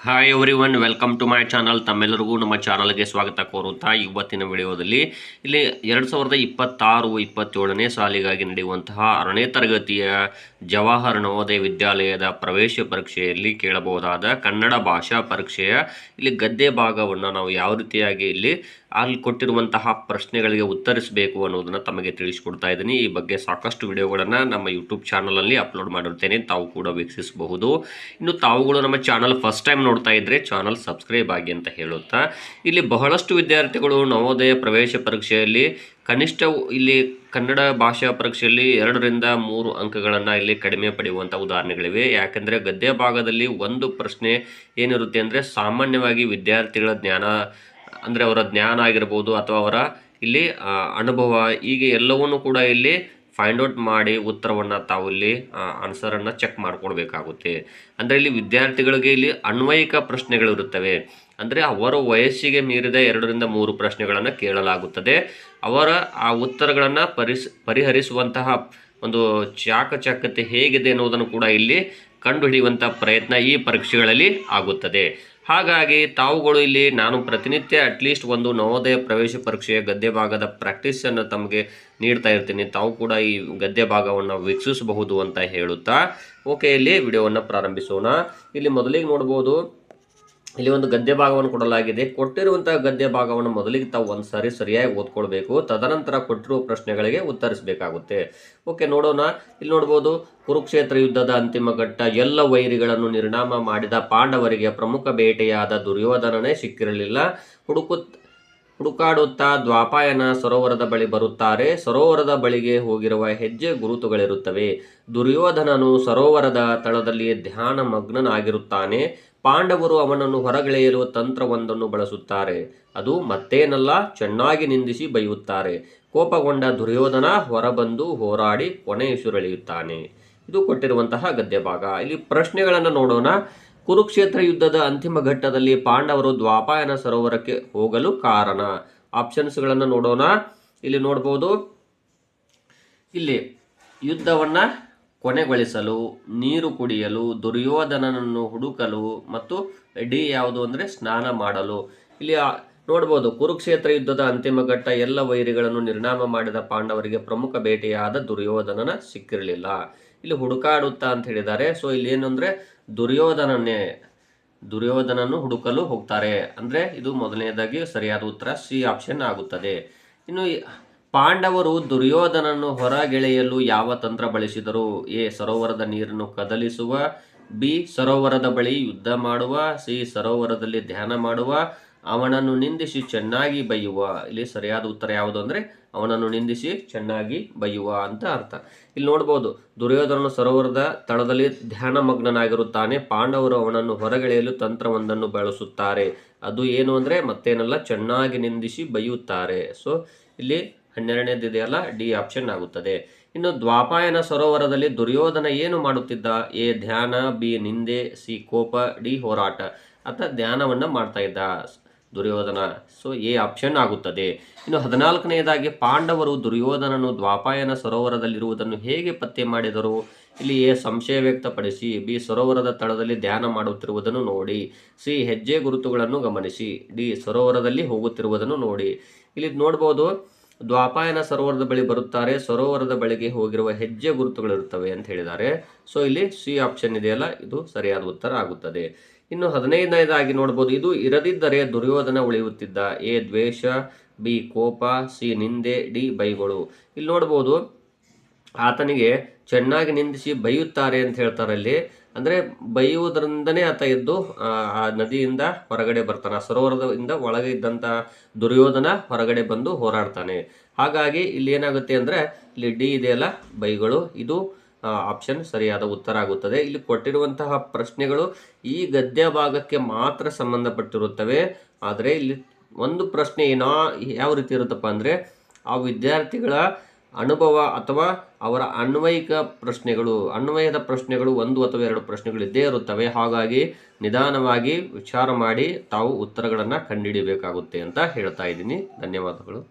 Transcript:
Hi everyone, welcome to my channel. ತಮ್ಮೆಲ್ಲರಿಗೂ ನಮ್ಮ ಚಾನಲ್ಗೆ ಸ್ವಾಗತ ಕೋರುತ್ತಾ ಇವತ್ತಿನ ವಿಡಿಯೋದಲ್ಲಿ ಇಲ್ಲಿ 2026-27ನೇ ಸಾಲಿಗಾಗಿ ನಡೆಯುವಂತಹ 6ನೇ ತರಗತಿಯ ಜವಾಹರ್ ನವೋದಯ ವಿದ್ಯಾಲಯದ ಪ್ರವೇಶ ಪರೀಕ್ಷೆಯಲ್ಲಿ ಕೇಳಬಹುದಾದ ಕನ್ನಡ ಭಾಷಾ ಪರೀಕ್ಷೆಯ ಇಲ್ಲಿ ಗದ್ಯ ಭಾಗವನ್ನು ನಾವು ಯಾವ ರೀತಿಯಾಗಿ ಇಲ್ಲಿ ಅಲ್ಲಿ ಕೊಟ್ಟಿರುವಂತಹ ಪ್ರಶ್ನೆಗಳಿಗೆ ಉತ್ತರಿಸಬೇಕು ಅನ್ನೋದನ್ನು ತಮಗೆ ತಿಳಿಸಿಕೊಡ್ತಾ ಇದ್ದೀನಿ. ಈ ಬಗ್ಗೆ ಸಾಕಷ್ಟು ವಿಡಿಯೋಗಳನ್ನು ನಮ್ಮ ಯೂಟ್ಯೂಬ್ ಚಾನಲಲ್ಲಿ ಅಪ್ಲೋಡ್ ಮಾಡಿರ್ತೇನೆ, ತಾವು ಕೂಡ ವೀಕ್ಷಿಸಬಹುದು. ಇನ್ನು ತಾವುಗಳು ನಮ್ಮ ಚಾನಲ್ ಫಸ್ಟ್ ಟೈಮ್ ನೋಡ್ತಾ ಇದ್ರೆ ಚಾನಲ್ ಸಬ್ಸ್ಕ್ರೈಬ್ ಆಗಿ ಅಂತ ಹೇಳುತ್ತಾ, ಇಲ್ಲಿ ಬಹಳಷ್ಟು ವಿದ್ಯಾರ್ಥಿಗಳು ನವೋದಯ ಪ್ರವೇಶ ಪರೀಕ್ಷೆಯಲ್ಲಿ ಕನಿಷ್ಠ ಇಲ್ಲಿ ಕನ್ನಡ ಭಾಷಾ ಪರೀಕ್ಷೆಯಲ್ಲಿ 2ರಿಂದ 3 ಅಂಕಗಳನ್ನು ಇಲ್ಲಿ ಕಡಿಮೆ ಪಡೆಯುವಂಥ ಉದಾಹರಣೆಗಳಿವೆ. ಯಾಕೆಂದರೆ ಗದ್ಯ ಭಾಗದಲ್ಲಿ ಒಂದು ಪ್ರಶ್ನೆ ಏನಿರುತ್ತೆ ಅಂದರೆ ಸಾಮಾನ್ಯವಾಗಿ ವಿದ್ಯಾರ್ಥಿಗಳ ಜ್ಞಾನ ಅಂದರೆ ಅವರ ಜ್ಞಾನ ಆಗಿರ್ಬೋದು ಅಥವಾ ಅವರ ಇಲ್ಲಿ ಅನುಭವ ಹೀಗೆ ಎಲ್ಲವನ್ನೂ ಕೂಡ ಇಲ್ಲಿ ಫೈಂಡ್ ಔಟ್ ಮಾಡಿ ಉತ್ತರವನ್ನು ತಾವು ಇಲ್ಲಿ ಆನ್ಸರನ್ನು ಚೆಕ್ ಮಾಡ್ಕೊಳ್ಬೇಕಾಗುತ್ತೆ. ಅಂದರೆ ಇಲ್ಲಿ ವಿದ್ಯಾರ್ಥಿಗಳಿಗೆ ಇಲ್ಲಿ ಅನ್ವಯಿಕ ಪ್ರಶ್ನೆಗಳಿರುತ್ತವೆ. ಅಂದರೆ ಅವರ ವಯಸ್ಸಿಗೆ ಮೀರಿದ 2ರಿಂದ 3 ಪ್ರಶ್ನೆಗಳನ್ನು ಕೇಳಲಾಗುತ್ತದೆ. ಅವರ ಆ ಉತ್ತರಗಳನ್ನು ಪರಿಹರಿಸುವಂತಹ ಒಂದು ಚಾಕಚಕ್ಯತೆ ಹೇಗಿದೆ ಅನ್ನೋದನ್ನು ಕೂಡ ಇಲ್ಲಿ ಕಂಡುಹಿಡಿಯುವಂಥ ಪ್ರಯತ್ನ ಈ ಪರೀಕ್ಷೆಗಳಲ್ಲಿ ಆಗುತ್ತದೆ. ಹಾಗಾಗಿ ತಾವುಗಳು ಇಲ್ಲಿ ನಾನು ಪ್ರತಿನಿತ್ಯ ಅಟ್ಲೀಸ್ಟ್ ಒಂದು ನವೋದಯ ಪ್ರವೇಶ ಪರೀಕ್ಷೆಯ ಗದ್ಯ ಭಾಗದ ಪ್ರಾಕ್ಟೀಸನ್ನು ತಮಗೆ ನೀಡ್ತಾ ಇರ್ತೀನಿ. ತಾವು ಕೂಡ ಈ ಗದ್ಯ ಭಾಗವನ್ನು ವೀಕ್ಷಿಸಬಹುದು ಅಂತ ಹೇಳುತ್ತಾ ಓಕೆ, ಇಲ್ಲಿ ವಿಡಿಯೋವನ್ನು ಪ್ರಾರಂಭಿಸೋಣ. ಇಲ್ಲಿ ಮೊದಲಿಗೆ ನೋಡ್ಬೋದು, ಇಲ್ಲಿ ಒಂದು ಗದ್ಯ ಭಾಗವನ್ನು ಕೊಡಲಾಗಿದೆ. ಕೊಟ್ಟಿರುವಂತಹ ಗದ್ಯ ಭಾಗವನ್ನು ಮೊದಲಿಗೆ ತಾವು ಒಂದು ಸಾರಿ ಸರಿಯಾಗಿ ಓದ್ಕೊಳ್ಬೇಕು. ತದನಂತರ ಕೊಟ್ಟಿರುವ ಪ್ರಶ್ನೆಗಳಿಗೆ ಉತ್ತರಿಸಬೇಕಾಗುತ್ತೆ. ಓಕೆ, ನೋಡೋಣ. ಇಲ್ಲಿ ನೋಡ್ಬೋದು, ಕುರುಕ್ಷೇತ್ರ ಯುದ್ಧದ ಅಂತಿಮ ಘಟ್ಟ. ಎಲ್ಲ ವೈರಿಗಳನ್ನು ನಿರ್ನಾಮ ಮಾಡಿದ ಪಾಂಡವರಿಗೆ ಪ್ರಮುಖ ಬೇಟೆಯಾದ ದುರ್ಯೋಧನನೇ ಸಿಕ್ಕಿರಲಿಲ್ಲ. ಹುಡುಕಾಡುತ್ತಾ ದ್ವಾಪಾಯನ ಸರೋವರದ ಬಳಿ ಬರುತ್ತಾರೆ. ಸರೋವರದ ಬಳಿಗೆ ಹೋಗಿರುವ ಹೆಜ್ಜೆ ಗುರುತುಗಳಿರುತ್ತವೆ. ದುರ್ಯೋಧನನು ಸರೋವರದ ತಳದಲ್ಲಿ ಧ್ಯಾನ ಮಗ್ನನಾಗಿರುತ್ತಾನೆ. ಪಾಂಡವರು ಅವನನ್ನು ಹೊರಗೆಳೆಯಲು ತಂತ್ರವೊಂದನ್ನು ಬಳಸುತ್ತಾರೆ. ಅದು ಮತ್ತೇನಲ್ಲ, ಚೆನ್ನಾಗಿ ನಿಂದಿಸಿ ಬೈಯುತ್ತಾರೆ. ಕೋಪಗೊಂಡ ದುರ್ಯೋಧನ ಹೊರಬಂದು ಹೋರಾಡಿ ಕೊನೆಯುಸಿರೆಳೆಯುತ್ತಾನೆ. ಇದು ಕೊಟ್ಟಿರುವಂತಹ ಗದ್ಯ ಭಾಗ. ಇಲ್ಲಿ ಪ್ರಶ್ನೆಗಳನ್ನು ನೋಡೋಣ. ಕುರುಕ್ಷೇತ್ರ ಯುದ್ಧದ ಅಂತಿಮ ಘಟ್ಟದಲ್ಲಿ ಪಾಂಡವರು ದ್ವಾಪಾಯನ ಸರೋವರಕ್ಕೆ ಹೋಗಲು ಕಾರಣ. ಆಪ್ಷನ್ಸ್ಗಳನ್ನು ನೋಡೋಣ. ಇಲ್ಲಿ ನೋಡ್ಬೋದು, ಇಲ್ಲಿ ಯುದ್ಧವನ್ನು ಕೊನೆಗೊಳಿಸಲು, ನೀರು ಕುಡಿಯಲು, ದುರ್ಯೋಧನನನ್ನು ಹುಡುಕಲು ಮತ್ತು ಡಿ ಯಾವುದು ಅಂದರೆ ಸ್ನಾನ ಮಾಡಲು. ಇಲ್ಲಿ ನೋಡ್ಬೋದು, ಕುರುಕ್ಷೇತ್ರ ಯುದ್ಧದ ಅಂತಿಮ ಘಟ್ಟ. ಎಲ್ಲ ವೈರಿಗಳನ್ನು ನಿರ್ನಾಮ ಮಾಡಿದ ಪಾಂಡವರಿಗೆ ಪ್ರಮುಖ ಬೇಟೆಯಾದ ದುರ್ಯೋಧನನ ಸಿಕ್ಕಿರಲಿಲ್ಲ. ಇಲ್ಲಿ ಹುಡುಕಾಡುತ್ತಾ ಅಂತ ಹೇಳಿದ್ದಾರೆ. ಸೊ ಇಲ್ಲಿ ಏನು ಅಂದರೆ ದುರ್ಯೋಧನನ್ನು ಹುಡುಕಲು ಹೋಗ್ತಾರೆ. ಅಂದರೆ ಇದು ಮೊದಲನೇದಾಗಿ ಸರಿಯಾದ ಉತ್ತರ ಸಿ ಆಪ್ಷನ್ ಆಗುತ್ತದೆ. ಇನ್ನು ಪಾಂಡವರು ದುರ್ಯೋಧನನ್ನು ಹೊರಗೆಳೆಯಲು ಯಾವ ತಂತ್ರ ಬಳಸಿದರು? ಎ, ಸರೋವರದ ನೀರನ್ನು ಕದಲಿಸುವ. ಬಿ, ಸರೋವರದ ಬಳಿ ಯುದ್ಧ ಮಾಡುವ. ಸಿ, ಸರೋವರದಲ್ಲಿ ಧ್ಯಾನ ಮಾಡುವ. ಅವನನ್ನು ನಿಂದಿಸಿ ಚೆನ್ನಾಗಿ ಬೈಯುವ. ಇಲ್ಲಿ ಸರಿಯಾದ ಉತ್ತರ ಯಾವುದು ಅಂದರೆ ಅವನನ್ನು ನಿಂದಿಸಿ ಚೆನ್ನಾಗಿ ಬೈಯುವ ಅಂತ ಅರ್ಥ. ಇಲ್ಲಿ ನೋಡ್ಬೋದು, ದುರ್ಯೋಧನನು ಸರೋವರದ ತಳದಲ್ಲಿ ಧ್ಯಾನ ಮಗ್ನನಾಗಿರುತ್ತಾನೆ. ಪಾಂಡವರು ಅವನನ್ನು ಹೊರಗೆಳೆಯಲು ತಂತ್ರವೊಂದನ್ನು ಬಳಸುತ್ತಾರೆ. ಅದು ಏನು ಅಂದರೆ ಮತ್ತೇನಲ್ಲ, ಚೆನ್ನಾಗಿ ನಿಂದಿಸಿ ಬೈಯುತ್ತಾರೆ. ಸೊ ಇಲ್ಲಿ 12ನೇದಿದೆಯಲ್ಲ, ಡಿ ಆಪ್ಷನ್ ಆಗುತ್ತದೆ. ಇನ್ನು ದ್ವಾಪಾಯನ ಸರೋವರದಲ್ಲಿ ದುರ್ಯೋಧನ ಏನು ಮಾಡುತ್ತಿದ್ದ? ಎ, ಧ್ಯಾನ. ಬಿ, ನಿಂದೆ. ಸಿ, ಕೋಪ. ಡಿ, ಹೋರಾಟ. ಅಥವಾ ಧ್ಯಾನವನ್ನು ಮಾಡ್ತಾ ಇದ್ದ ದುರ್ಯೋಧನ. ಸೊ ಎ ಆಪ್ಷನ್ ಆಗುತ್ತದೆ. ಇನ್ನು 14ನೇದಾಗಿ ಪಾಂಡವರು ದುರ್ಯೋಧನನು ದ್ವಾಪಾಯನ ಸರೋವರದಲ್ಲಿರುವುದನ್ನು ಹೇಗೆ ಪತ್ತೆ ಮಾಡಿದರು? ಇಲ್ಲಿ ಎ, ಸಂಶಯ ವ್ಯಕ್ತಪಡಿಸಿ. ಬಿ, ಸರೋವರದ ತಳದಲ್ಲಿ ಧ್ಯಾನ ಮಾಡುತ್ತಿರುವುದನ್ನು ನೋಡಿ. ಸಿ, ಹೆಜ್ಜೆ ಗುರುತುಗಳನ್ನು ಗಮನಿಸಿ. ಡಿ, ಸರೋವರದಲ್ಲಿ ಹೋಗುತ್ತಿರುವುದನ್ನು ನೋಡಿ. ಇಲ್ಲಿ ನೋಡ್ಬೋದು, ದ್ವಾಪಾಯನ ಸರೋವರದ ಬಳಿ ಬರುತ್ತಾರೆ. ಸರೋವರದ ಬಳಿಗೆ ಹೋಗಿರುವ ಹೆಜ್ಜೆ ಗುರುತುಗಳಿರುತ್ತವೆ ಅಂತ ಹೇಳಿದ್ದಾರೆ. ಸೊ ಇಲ್ಲಿ ಸಿ ಆಪ್ಷನ್ ಇದೆಯಲ್ಲ, ಇದು ಸರಿಯಾದ ಉತ್ತರ ಆಗುತ್ತದೆ. ಇನ್ನು 15ನೇದಾಗಿ ನೋಡ್ಬೋದು, ಇದು ಇರದಿದ್ದರೆ ದುರ್ಯೋಧನ ಉಳಿಯುತ್ತಿದ್ದ. ಎ, ದ್ವೇಷ. ಬಿ, ಕೋಪ. ಸಿ, ನಿಂದೆ. ಡಿ, ಬೈಗಳು. ಇಲ್ಲಿ ನೋಡ್ಬೋದು, ಆತನಿಗೆ ಚೆನ್ನಾಗಿ ನಿಂದಿಸಿ ಬೈಯುತ್ತಾರೆ ಅಂತ ಹೇಳ್ತಾರೆ. ಅಲ್ಲಿ ಅಂದರೆ ಬೈಯುವುದರಿಂದನೇ ಆತ ಎದ್ದು ಆ ನದಿಯಿಂದ ಹೊರಗಡೆ ಬರ್ತಾನೆ. ಆ ಸರೋವರದಿಂದ ಒಳಗೆ ಇದ್ದಂಥ ದುರ್ಯೋಧನ ಹೊರಗಡೆ ಬಂದು ಹೋರಾಡ್ತಾನೆ. ಹಾಗಾಗಿ ಇಲ್ಲಿ ಏನಾಗುತ್ತೆ ಅಂದರೆ ಇಲ್ಲಿ ಡಿ ಇದೆಯಲ್ಲ, ಬೈಗಳು, ಇದು ಆಪ್ಷನ್ ಸರಿಯಾದ ಉತ್ತರ ಆಗುತ್ತದೆ. ಇಲ್ಲಿ ಕೊಟ್ಟಿರುವಂತಹ ಪ್ರಶ್ನೆಗಳು ಈ ಗದ್ಯ ಭಾಗಕ್ಕೆ ಮಾತ್ರ ಸಂಬಂಧಪಟ್ಟಿರುತ್ತವೆ. ಆದರೆ ಇಲ್ಲಿ ಒಂದು ಪ್ರಶ್ನೆ ಯಾವ ರೀತಿ ಇರುತ್ತಪ್ಪ ಅಂದರೆ ಆ ವಿದ್ಯಾರ್ಥಿಗಳ ಅನುಭವ ಅಥವಾ ಅವರ ಅನ್ವಯದ ಪ್ರಶ್ನೆಗಳು 1 ಅಥವಾ 2 ಪ್ರಶ್ನೆಗಳು ಇದ್ದೇ ಇರುತ್ತವೆ. ಹಾಗಾಗಿ ನಿಧಾನವಾಗಿ ವಿಚಾರ ಮಾಡಿ ತಾವು ಉತ್ತರಗಳನ್ನು ಕಂಡುಹಿಡಿಯಬೇಕಾಗುತ್ತೆ ಅಂತ ಹೇಳ್ತಾ ಇದ್ದೀನಿ. ಧನ್ಯವಾದಗಳು.